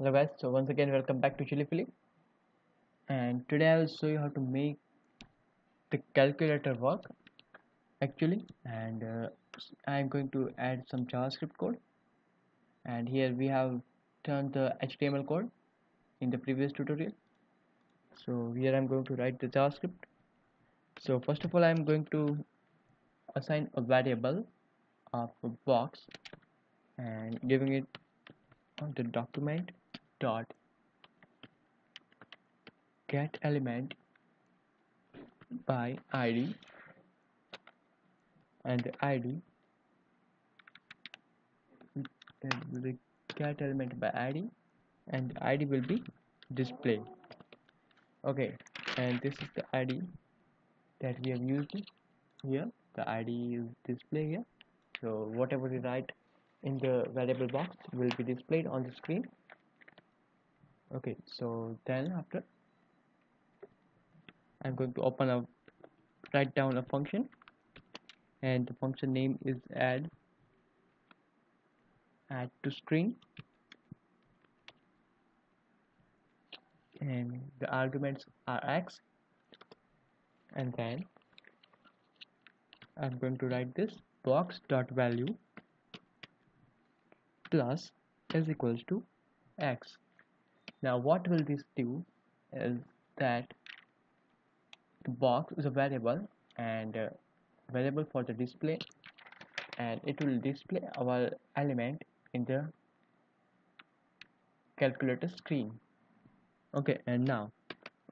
Hello guys, so once again welcome back to Chili Philly, and today I will show you how to make the calculator work actually. And I'm going to add some JavaScript code, and here we have turned the HTML code in the previous tutorial. So here I'm going to write the JavaScript. So first of all, I'm going to assign a variable of a box and giving it on the document dot get element by id, and the id will get element by id, and the id will be display. Okay, and this is the id that we have used here. The id is display here, so whatever we write in the variable box will be displayed on the screen. Okay, so then after I'm going to open up, write down a function, and the function name is add to string, and the arguments are x, and then I'm going to write this box dot value plus is equals to x. Now what will this do is that the box is a variable, and variable for the display, and it will display our element in the calculator screen. Okay, and now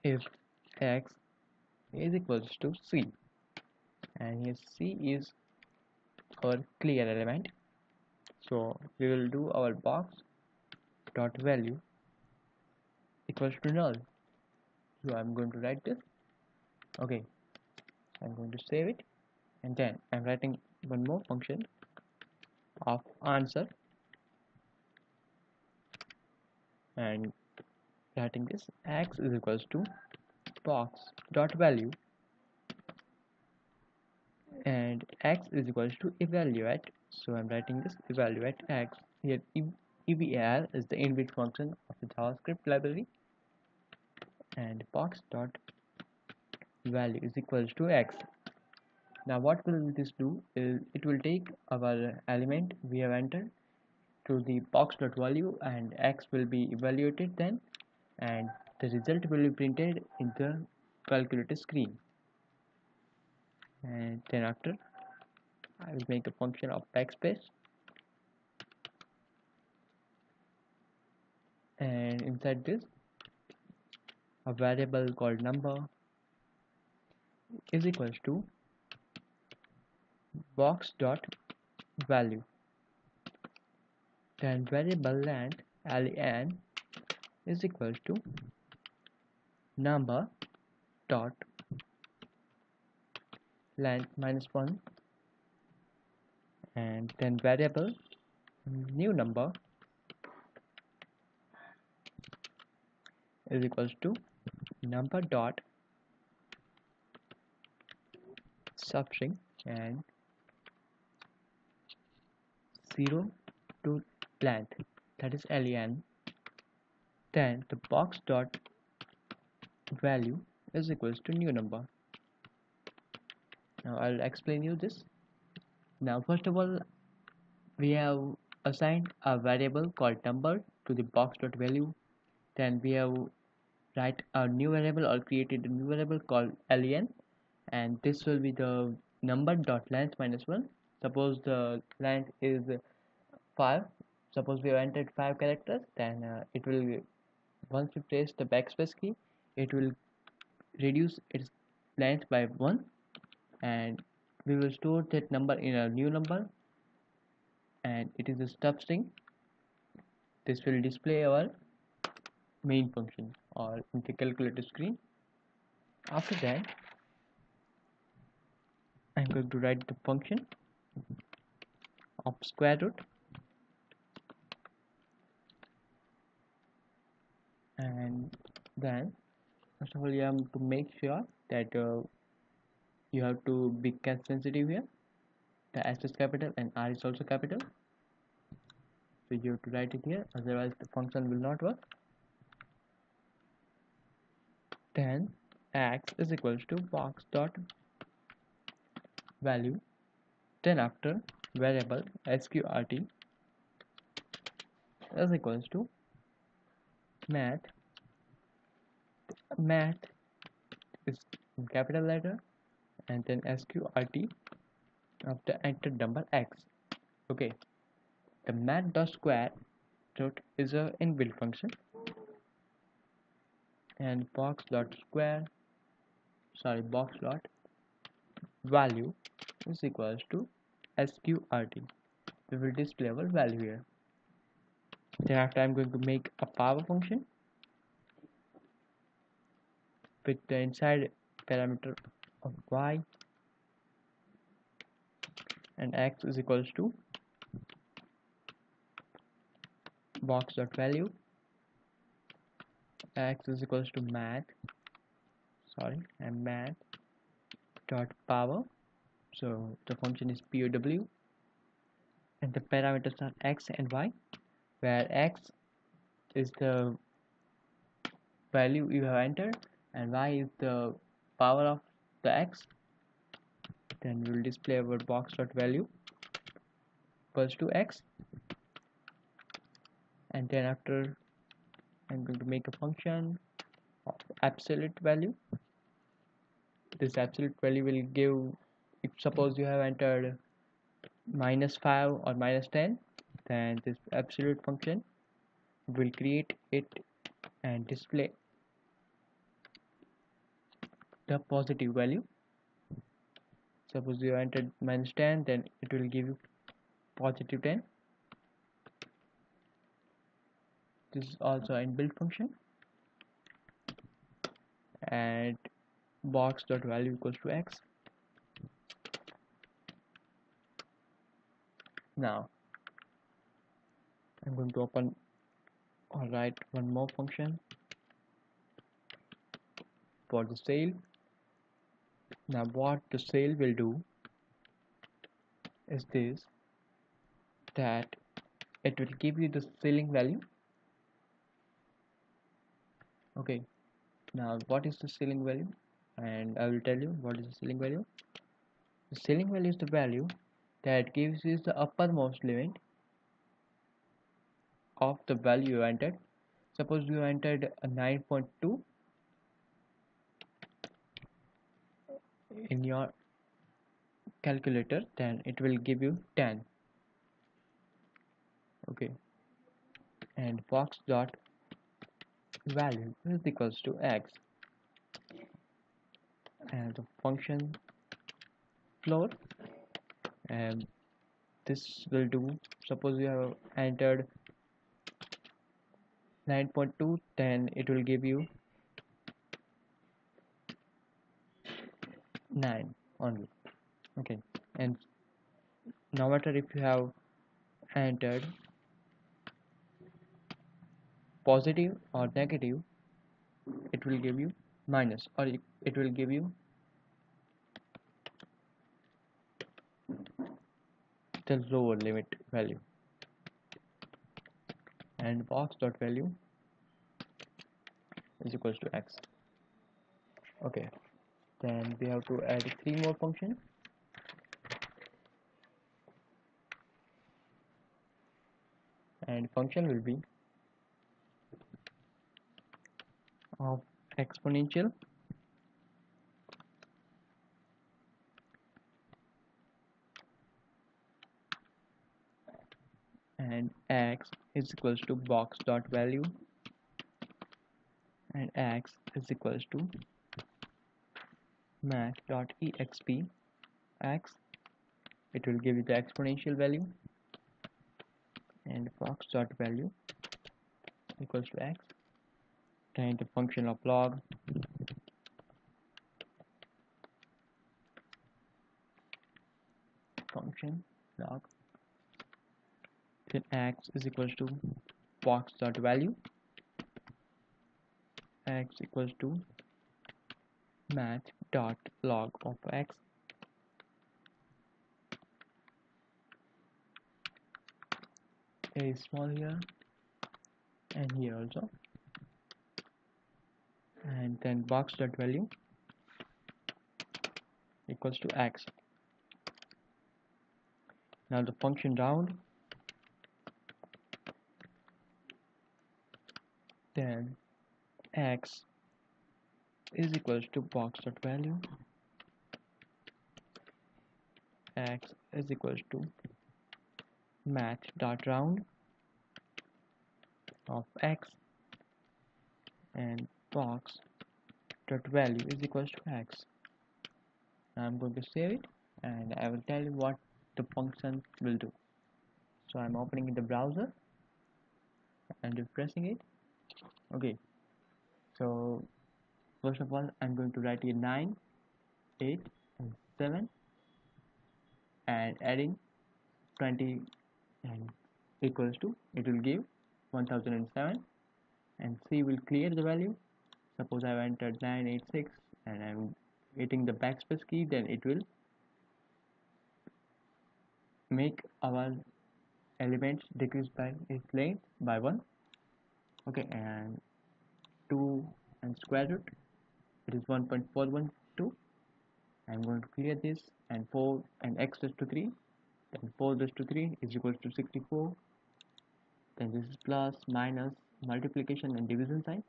if x is equals to c, and here c is our clear element, so we will do our box dot value equals to null. So I'm going to write this. Okay, I'm going to save it, and then I'm writing one more function of answer, and writing this x is equals to box dot value, and x is equals to evaluate. So I'm writing this evaluate x here. Eval is the inbuilt function of the JavaScript library, and box dot value is equals to x. Now what will this do is it will take our element we have entered to the box dot value, and x will be evaluated then, and the result will be printed in the calculator screen. And then after I will make a function of backspace, and inside this a variable called number is equals to box dot value, then variable length len is equals to number dot length minus 1, and then variable new number is equals to number dot substring, and 0 to length, that is len. Then the box dot value is equals to new number. Now I'll explain you this. Now first of all, we have assigned a variable called number to the box dot value. Then we have write a new variable or created a new variable called len, and this will be the number dot length minus 1. Suppose the length is 5. Suppose we have entered 5 characters, then it will, once we press the backspace key, it will reduce its length by 1, and we will store that number in a new number, and it is a stub string. This will display our main function or in the calculator screen. After that I'm going to write the function of square root, and then first of all you have to make sure that you have to be case sensitive here. The S is capital and R is also capital. So you have to write it here, otherwise the function will not work. Then x is equals to box dot value, then after variable sqrt is equals to math is in capital letter, and then sqrt after enter number x. Okay, the math dot square root is a inbuilt function, and box dot value is equals to sqrt. We will display our value here. Then after I'm going to make a power function with the inside parameter of y, and x is equals to box dot value, x is equals to math dot power. So the function is pow, and the parameters are x and y, where x is the value you have entered and y is the power of the x. Then we will display our box dot value equals to x, and then after I'm going to make a function of absolute value. This absolute value will give, if suppose you have entered -5 or -10, then this absolute function will create it and display the positive value. Suppose you entered -10, then it will give you positive 10. This is also an inbuilt function, and box dot value equals to x. Now I'm going to open or write one more function for the sale. Now what the sale will do is this, that it will give you the ceiling value. Okay, now what is the ceiling value? And I will tell you what is the ceiling value. The ceiling value is the value that gives you the uppermost limit of the value you entered. Suppose you entered a 9.2 in your calculator, then it will give you 10. Okay, and box dot value is equals to x, and the function float, and this will do, suppose you have entered 9.2, then it will give you 9 only. Okay, and no matter if you have entered positive or negative, it will give you minus, or it will give you the lower limit value. And box dot value is equals to x. Okay, then we have to add 3 more functions. And function will be of exponential, and x is equals to box dot value, and x is equals to math dot exp x. It will give you the exponential value, and box dot value equals to x, and the function of log then x is equals to box dot value, x equals to math dot log of x, a small here and here also, and then box dot value equals to x. Now the function round, then x is equals to box dot value, x is equals to match dot round of x, and box dot value is equals to x. Now I'm going to save it and I will tell you what the function will do. So I'm opening in the browser and refreshing it. Okay, so first of all I'm going to write here 9, 8 and 7 and adding 20 and equals to, it will give 1007, and C will clear the value. Suppose I've entered 986 and I'm hitting the backspace key, then it will make our elements decrease by its length by 1. Okay, and 2 and square root, it is 1.412. I'm going to clear this, and 4 and x raised to 3, then 4 raised to 3 is equals to 64. Then this is plus, minus, multiplication and division sign.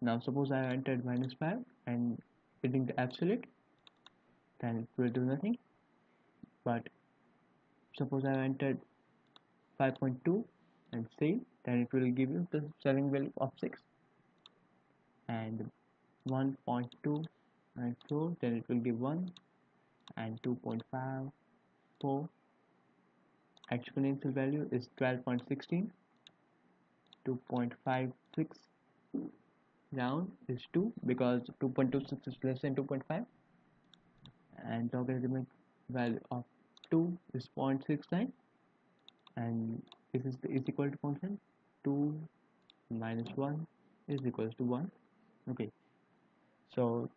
Now suppose I entered -5 and hitting the absolute, then it will do nothing. But suppose I entered 5.2 and save, then it will give you the selling value of 6. And 1.2 and 4, then it will give 1, and 2.5, 4. Exponential value is 12.16. 2.56 round is 2 because 2.26 is less than 2.5, and logarithmic value of 2 is 0.69, and this is the is equal to function 2 minus 1 is equals to 1. Okay, so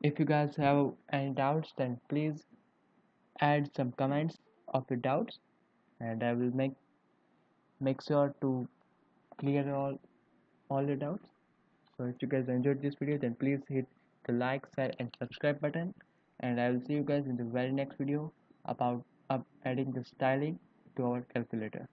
if you guys have any doubts, then please add some comments of your doubts, and I will make sure to clear all your doubts. So if you guys enjoyed this video, then please hit the like, share and subscribe button, and I will see you guys in the very next video about adding the styling to our calculator.